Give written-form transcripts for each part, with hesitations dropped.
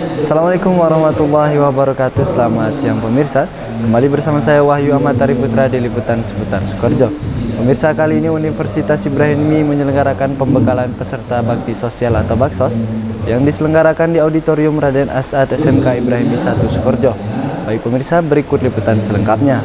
Assalamualaikum warahmatullahi wabarakatuh. Selamat siang pemirsa. Kembali bersama saya Wahyu Ahmad Arif Putra di Liputan Seputar Sukoharjo. Pemirsa, kali ini Universitas Ibrahimi menyelenggarakan pembekalan peserta bakti sosial atau baksos yang diselenggarakan di Auditorium Raden As'ad SMK Ibrahimi 1 Sukoharjo. Baik pemirsa, berikut liputan selengkapnya.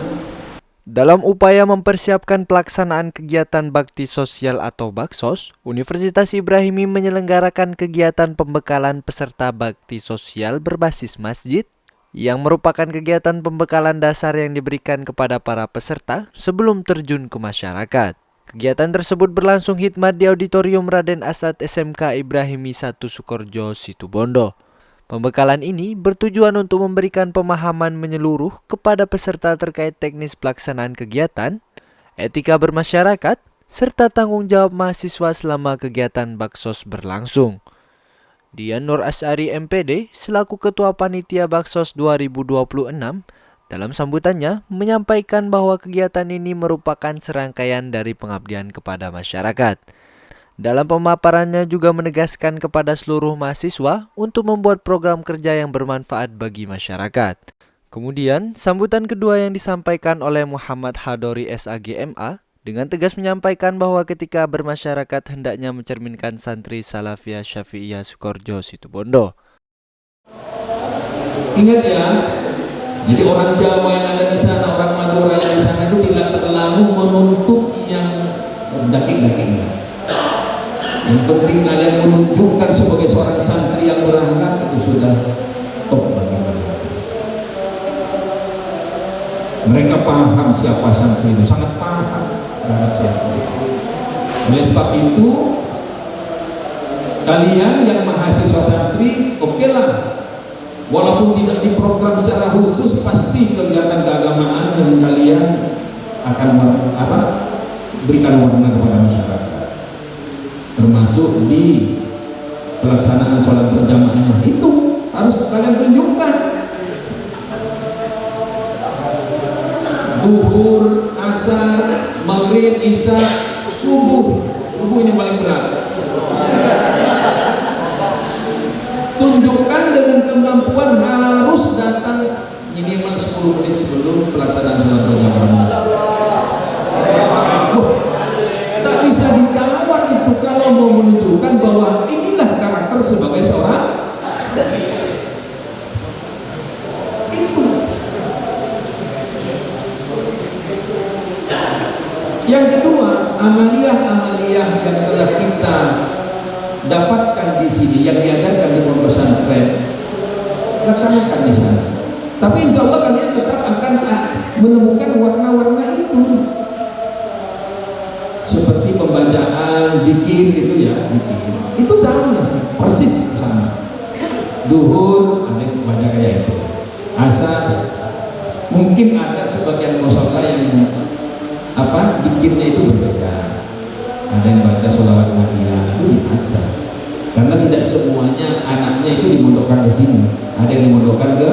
Dalam upaya mempersiapkan pelaksanaan kegiatan bakti sosial atau baksos, Universitas Ibrahimi menyelenggarakan kegiatan pembekalan peserta bakti sosial berbasis masjid, yang merupakan kegiatan pembekalan dasar yang diberikan kepada para peserta sebelum terjun ke masyarakat. Kegiatan tersebut berlangsung khidmat di Auditorium Raden As'ad SMK Ibrahimi 1 Sukoharjo, Situbondo. Pembekalan ini bertujuan untuk memberikan pemahaman menyeluruh kepada peserta terkait teknis pelaksanaan kegiatan, etika bermasyarakat, serta tanggung jawab mahasiswa selama kegiatan baksos berlangsung. Dian Nur Asyari MPD selaku Ketua Panitia Baksos 2026 dalam sambutannya menyampaikan bahwa kegiatan ini merupakan serangkaian dari pengabdian kepada masyarakat. Dalam pemaparannya juga menegaskan kepada seluruh mahasiswa untuk membuat program kerja yang bermanfaat bagi masyarakat. Kemudian, sambutan kedua yang disampaikan oleh Muhammad Hadori SAGMA dengan tegas menyampaikan bahwa ketika bermasyarakat hendaknya mencerminkan santri Salafiyah Syafi'iyah Sukoharjo, Situbondo. Ingat ya, jadi orang Jawa yang ada di sana, orang Madura yang di sana itu tidak terlalu menuntut yang daging-dagingnya. Yang penting kalian menunjukkan sebagai seorang santri yang berakhlak, itu sudah top bagi mereka. Mereka paham siapa santri itu, sangat paham terhadap santri. Oleh sebab itu, kalian yang mahasiswa santri, oke lah, walaupun tidak diprogram secara khusus, pasti kegiatan keagamaan yang kalian akan berikan warna kepada masyarakat. Termasuk di pelaksanaan sholat berjamaahnya, itu harus kalian tunjukkan. Zuhur, asar, maghrib, isya, subuh ini paling berat. Tunjukkan dengan kemampuan harus datang minimal 10 menit sebelum pelaksanaan sholat berjamaah. Tak bisa ditawar itu kalau mau menunjukkan bahwa inilah karakter sebagai seorang itu. Yang kedua, amaliyah-amaliyah yang telah kita dapatkan di sini, yang diajarkan di pondok pesantren, laksanakan di sana. Tapi insya Allah kalian tetap akan menemukan warna-warna itu, seperti pembacaan zikir gitu ya, zikir itu sama sih, persis sama. Duhur ada yang membaca kayak itu, asar mungkin ada sebagian mushola yang zikirnya itu berbeda, ada yang baca sholawat Madiyah itu di asar, karena tidak semuanya anaknya itu dimondokkan ke sini, ada yang dimondokkan ke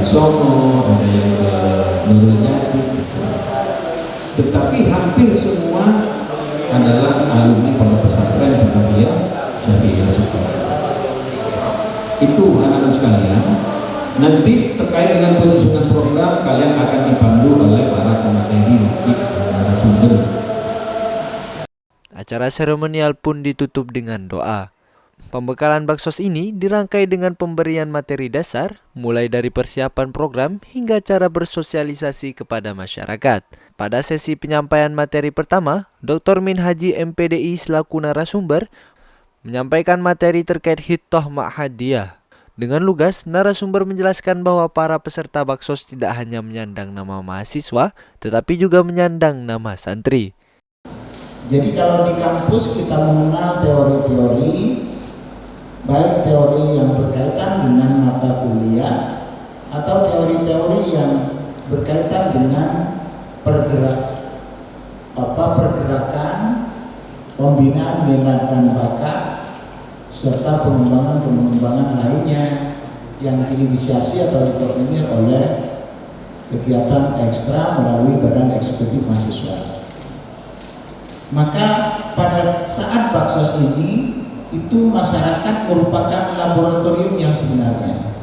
Sono, ada yang ke Nurul Jati, tetapi hampir semua adalah alumni pondok pesantren Salafiyah Syafi'iyah Sukoharjo. Itu anak-anak sekalian, nanti terkait dengan penyusunan program kalian akan dipandu oleh para pemateri narasumber. Acara seremonial pun ditutup dengan doa. Pembekalan baksos ini dirangkai dengan pemberian materi dasar, mulai dari persiapan program hingga cara bersosialisasi kepada masyarakat. Pada sesi penyampaian materi pertama, Dr. Min Haji MPDI selaku narasumber menyampaikan materi terkait Hitoh Ma'hadiyah. Dengan lugas, narasumber menjelaskan bahwa para peserta baksos tidak hanya menyandang nama mahasiswa, tetapi juga menyandang nama santri. Jadi kalau di kampus kita mengenal teori-teori, baik teori yang berkaitan dengan mata kuliah atau teori-teori yang berkaitan dengan pergerakan, pembinaan minat dan bakat, serta pengembangan lainnya yang diinisiasi atau dikoordinir oleh kegiatan ekstra melalui Badan Eksekutif Mahasiswa. Maka pada saat baksos ini itu masyarakat merupakan laboratorium yang sebenarnya.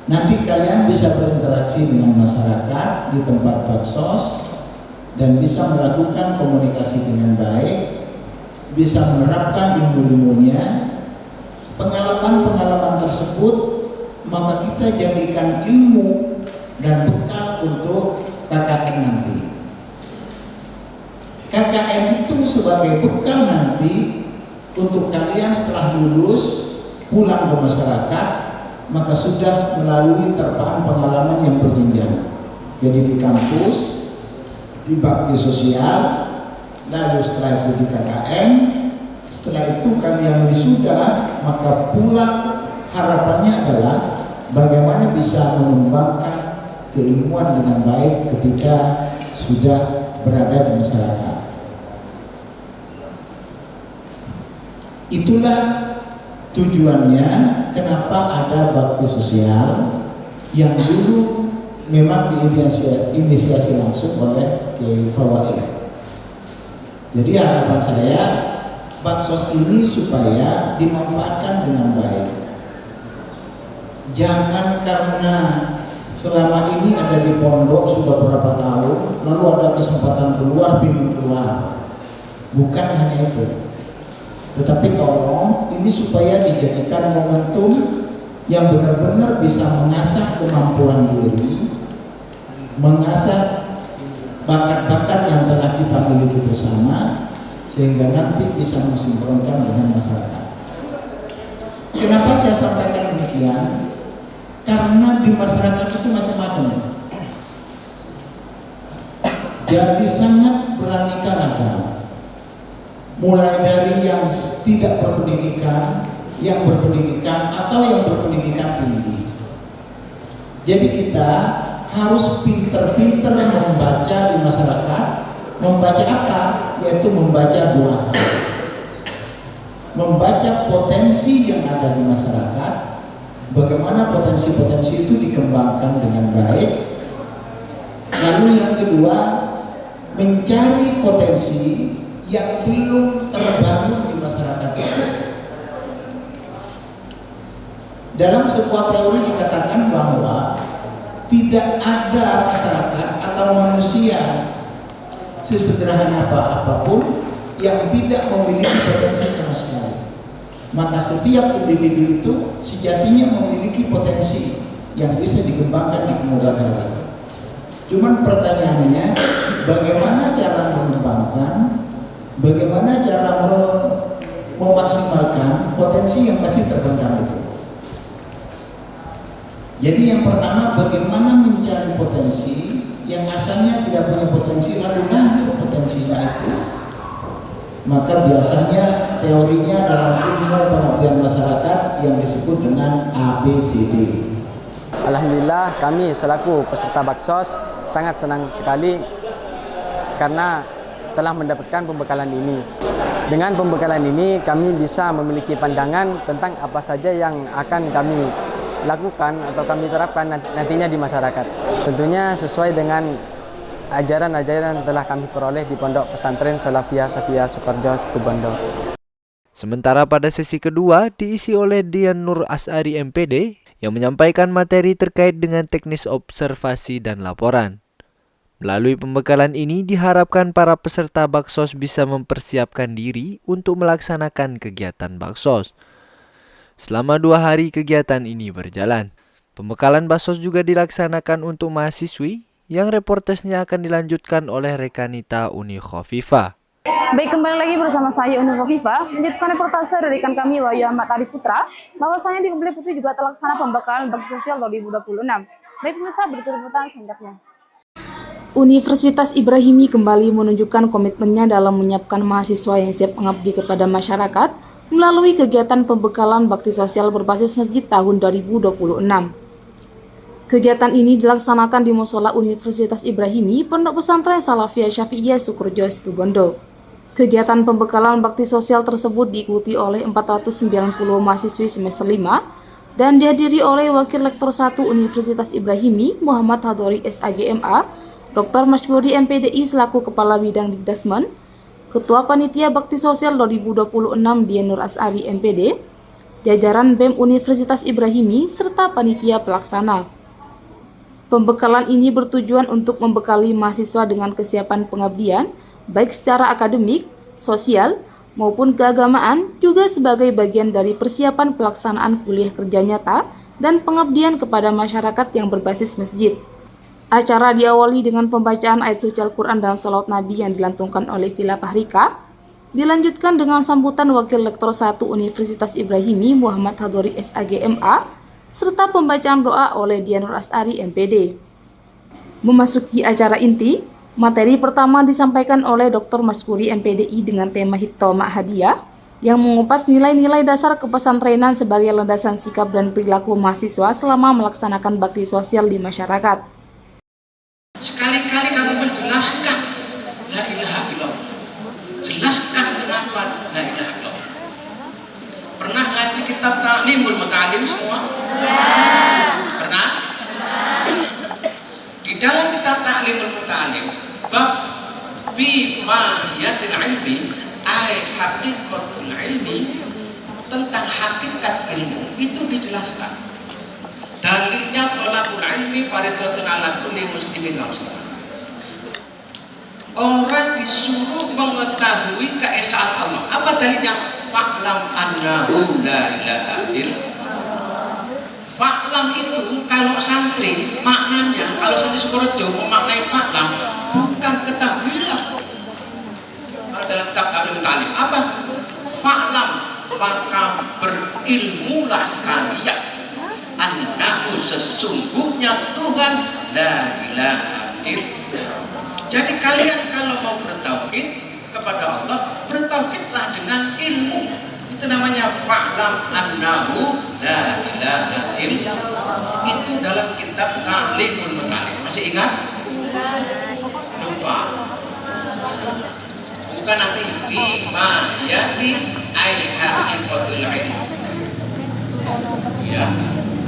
Nanti kalian bisa berinteraksi dengan masyarakat di tempat baksos dan bisa melakukan komunikasi dengan baik, bisa menerapkan ilmu-ilmunya. Pengalaman-pengalaman tersebut maka kita jadikan ilmu dan bekal untuk KKN nanti. KKN itu sebagai bekal nanti untuk kalian setelah lulus pulang ke masyarakat, maka sudah melalui terpaan pengalaman yang berjenjang. Jadi di kampus, di bakti sosial, lalu setelah itu di KKN, setelah itu kalian wisuda, maka pulang harapannya adalah bagaimana bisa mengembangkan keilmuan dengan baik ketika sudah berada di masyarakat. Itulah tujuannya kenapa ada bakti sosial yang dulu memang diinisiasi langsung oleh Kiai Fawaid. Jadi harapan saya baksos ini supaya dimanfaatkan dengan baik. Jangan karena selama ini ada di pondok sudah berapa tahun, lalu ada kesempatan keluar, bingung keluar. Bukan hanya itu. Tetapi tolong ini supaya dijadikan momentum yang benar-benar bisa mengasah kemampuan diri, mengasah bakat-bakat yang telah kita miliki bersama, sehingga nanti bisa mensinkronkan dengan masyarakat. Kenapa saya sampaikan demikian? Karena di masyarakat itu macam-macam. Jadi sangat beraneka ragam. Mulai dari yang tidak berpendidikan, yang berpendidikan, atau yang berpendidikan tinggi. Jadi kita harus pinter-pinter membaca di masyarakat. Membaca apa? Yaitu membaca dua hal. Membaca potensi yang ada di masyarakat, bagaimana potensi-potensi itu dikembangkan dengan baik. Lalu yang kedua, mencari potensi yang belum terbangun di masyarakat itu. Dalam sebuah teori dikatakan bahwa tidak ada masyarakat atau manusia sesederhana apapun yang tidak memiliki potensi sama sekali. Maka setiap individu itu sejatinya memiliki potensi yang bisa dikembangkan di kemudian hari. Cuman pertanyaannya, bagaimana cara mengembangkan, bagaimana cara memaksimalkan potensi yang masih terpendam itu. Jadi yang pertama, bagaimana mencari potensi yang asalnya tidak punya potensi lalu lahir potensinya itu. Maka biasanya teorinya dalam ilmu pengabdian masyarakat yang disebut dengan ABCD. Alhamdulillah kami selaku peserta baksos sangat senang sekali karena telah mendapatkan pembekalan ini. Dengan pembekalan ini kami bisa memiliki pandangan tentang apa saja yang akan kami lakukan atau kami terapkan nantinya di masyarakat. Tentunya sesuai dengan ajaran-ajaran yang telah kami peroleh di Pondok Pesantren Salafiyah Safiyah Sukoharjo Situbondo. Sementara pada sesi kedua diisi oleh Dian Nur Asari MPD yang menyampaikan materi terkait dengan teknis observasi dan laporan. Melalui pembekalan ini diharapkan para peserta baksos bisa mempersiapkan diri untuk melaksanakan kegiatan baksos. Selama 2 hari kegiatan ini berjalan, pembekalan baksos juga dilaksanakan untuk mahasiswi yang reportasnya akan dilanjutkan oleh Rekanita Uni Khofifah. Baik, kembali lagi bersama saya Uni Khofifah, melanjutkan reportase dari rekan kami Wahyu Ahmad Arif Putra, bahwasanya di Kebeli Putih juga terlaksana pembekalan bakti sosial 2026. Baik pemirsa, berikut liputan selanjutnya. Universitas Ibrahimi kembali menunjukkan komitmennya dalam menyiapkan mahasiswa yang siap mengabdi kepada masyarakat melalui kegiatan pembekalan bakti sosial berbasis masjid tahun 2026. Kegiatan ini dilaksanakan di Musola Universitas Ibrahimi, Pondok Pesantren Salafiyah Syafi'iyah Sukoharjo Situbondo. Kegiatan pembekalan bakti sosial tersebut diikuti oleh 490 mahasiswi semester 5 dan dihadiri oleh Wakil Rektor 1 Universitas Ibrahimi, Muhammad Hadori SAGMA, Dr. Masyuri MPDI selaku Kepala Bidang Dikdasmen, Ketua Panitia Bakti Sosial 2026 Dian Nur Asari MPD, jajaran BEM Universitas Ibrahimi, serta panitia pelaksana. Pembekalan ini bertujuan untuk membekali mahasiswa dengan kesiapan pengabdian, baik secara akademik, sosial, maupun keagamaan, juga sebagai bagian dari persiapan pelaksanaan kuliah kerja nyata dan pengabdian kepada masyarakat yang berbasis masjid. Acara diawali dengan pembacaan ayat suci Al-Quran dan salawat Nabi yang dilantunkan oleh Villa Fahrika, dilanjutkan dengan sambutan Wakil Lektor 1 Universitas Ibrahimi Muhammad Hadori SAGMA, serta pembacaan doa oleh Dian Nur Asari MPD. Memasuki acara inti, materi pertama disampaikan oleh Dr. Maskuri MPDI dengan tema Hitomak Hadiah, yang mengupas nilai-nilai dasar kepesantrenan sebagai landasan sikap dan perilaku mahasiswa selama melaksanakan bakti sosial di masyarakat. Sekali-kali kamu menjelaskan la ilaha illallah. Jelaskan kenapa la ilaha illallah. Pernah ngaji kitab Ta'limul Muta'alim semua? Pernah? Di dalam kitab Ta'limul Muta'alim bab fi mahiyatil ilmi ay haqiqatul ilmi, tentang hakikat ilmu itu dijelaskan. Dalilnya tolakul ilmi fardhatun ala kulli muslimin wa muslimat. Orang disuruh mengetahui keesaan Allah. Apa dalilnya? Fa'lam annahu la ilaha illallah. Fa'lam itu kalau santri maknanya, kalau santri Sukorejo memaknai fa'lam bukan ketahuilah. Kalau dalam kitab Ta'limul Ta'alim apa? Fa'lam, maka berilmulah kalian annahu sesungguhnya Tuhan la ilaha illallah. Jadi kalian kalau mau bertauhid kepada Allah, bertauhidlah dengan ilmu. Itu namanya fa'lam annahu la ilaha illallah. Itu dalam kitab Ta'limul Muta'alim. Masih ingat? Lupa. Bukan nanti bima yati ay haqiqatul ilm. Ya,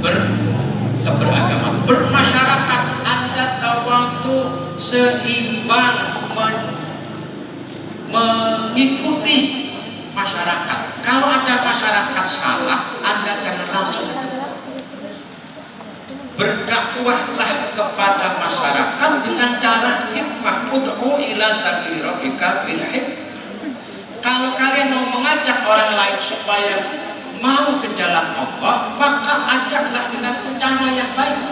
beragama, bermasyarakat. Anda tahu waktu seimbang mengikuti masyarakat. Kalau ada masyarakat salah, Anda jangan langsung ditegur. Berdakwahlah kepada masyarakat dengan cara hikmah. Ud'u ila sabili rabbika bil hikmah. Kalau kalian mau mengajak orang lain supaya mau ke jalan Allah, maka ajaklah dengan cara yang baik,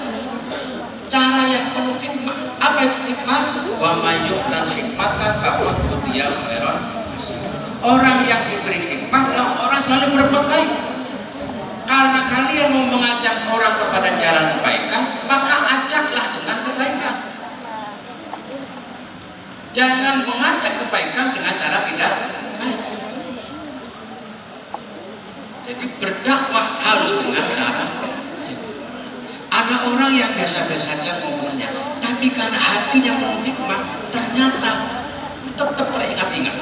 cara yang penuh hikmah. Apa itu hikmah? Wa may yu'tal hikmata faqad utiya khairan. Orang yang diberi hikmah adalah orang selalu berbuat baik. Karena kalian mau mengajak orang kepada jalan kebaikan, maka ajaklah dengan kebaikan. Jangan mengajak kebaikan dengan cara tidak baik. Jadi berdakwah harus dengan cara. Ada orang yang biasa-biasa saja ngomongnya, tapi karena hatinya penuh hikmah, ternyata tetap teringat-ingat.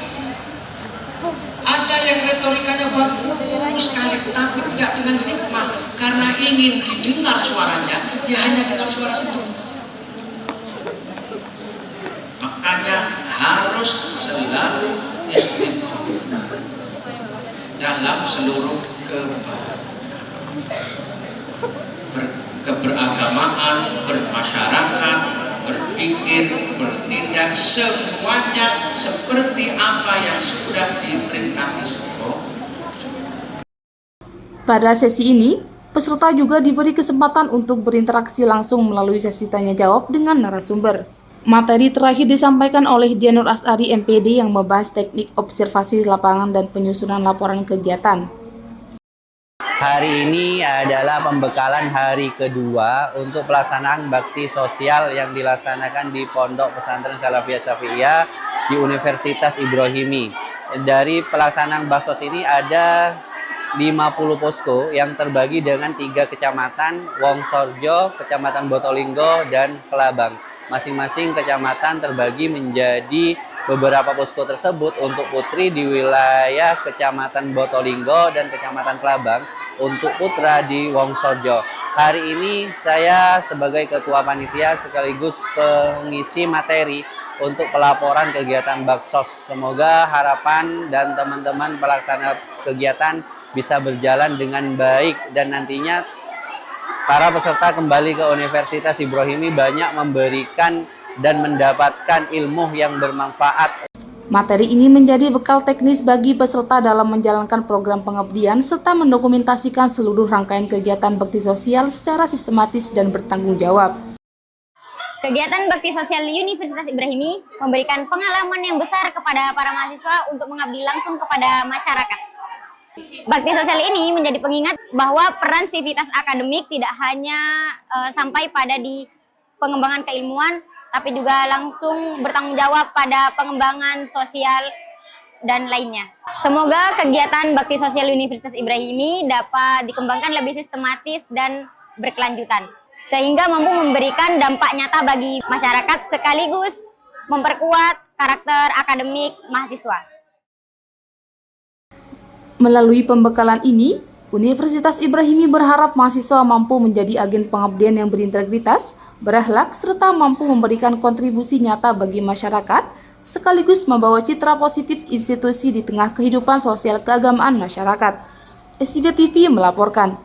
Ada yang retorikanya bagus sekali, tapi tidak dengan hikmah. Karena ingin didengar suaranya, dia hanya dengar suara satu. Makanya harus selalu istiqomah dalam seluruh keberagamaan, bermasyarakat, berpikir, bertindak, semuanya seperti apa yang sudah diperintahkan Allah. Pada sesi ini, peserta juga diberi kesempatan untuk berinteraksi langsung melalui sesi tanya jawab dengan narasumber. Materi terakhir disampaikan oleh Dian Nur Asari MPD yang membahas teknik observasi lapangan dan penyusunan laporan kegiatan. Hari ini adalah pembekalan hari kedua untuk pelaksanaan bakti sosial yang dilaksanakan di Pondok Pesantren Salafiyah Syafi'iyah di Universitas Ibrahimi. Dari pelaksanaan baksos ini ada 50 posko yang terbagi dengan 3 kecamatan, Wongsorjo, Kecamatan Botolinggo, dan Kelabang. Masing-masing kecamatan terbagi menjadi beberapa posko tersebut untuk putri di wilayah Kecamatan Botolinggo dan Kecamatan Kelabang, untuk putra di Wongsorjo. Hari ini saya sebagai ketua panitia sekaligus pengisi materi untuk pelaporan kegiatan Baksos. Semoga harapan dan teman-teman pelaksana kegiatan bisa berjalan dengan baik dan nantinya para peserta kembali ke Universitas Ibrahimi banyak memberikan dan mendapatkan ilmu yang bermanfaat. Materi ini menjadi bekal teknis bagi peserta dalam menjalankan program pengabdian serta mendokumentasikan seluruh rangkaian kegiatan bakti sosial secara sistematis dan bertanggung jawab. Kegiatan bakti sosial Universitas Ibrahimi memberikan pengalaman yang besar kepada para mahasiswa untuk mengabdi langsung kepada masyarakat. Bakti sosial ini menjadi pengingat bahwa peran sivitas akademik tidak hanya sampai pada di pengembangan keilmuan, tapi juga langsung bertanggung jawab pada pengembangan sosial dan lainnya. Semoga kegiatan bakti sosial Universitas Ibrahimi dapat dikembangkan lebih sistematis dan berkelanjutan, sehingga mampu memberikan dampak nyata bagi masyarakat sekaligus memperkuat karakter akademik mahasiswa. Melalui pembekalan ini, Universitas Ibrahimi berharap mahasiswa mampu menjadi agen pengabdian yang berintegritas, berakhlak, serta mampu memberikan kontribusi nyata bagi masyarakat, sekaligus membawa citra positif institusi di tengah kehidupan sosial keagamaan masyarakat. S3 TV melaporkan.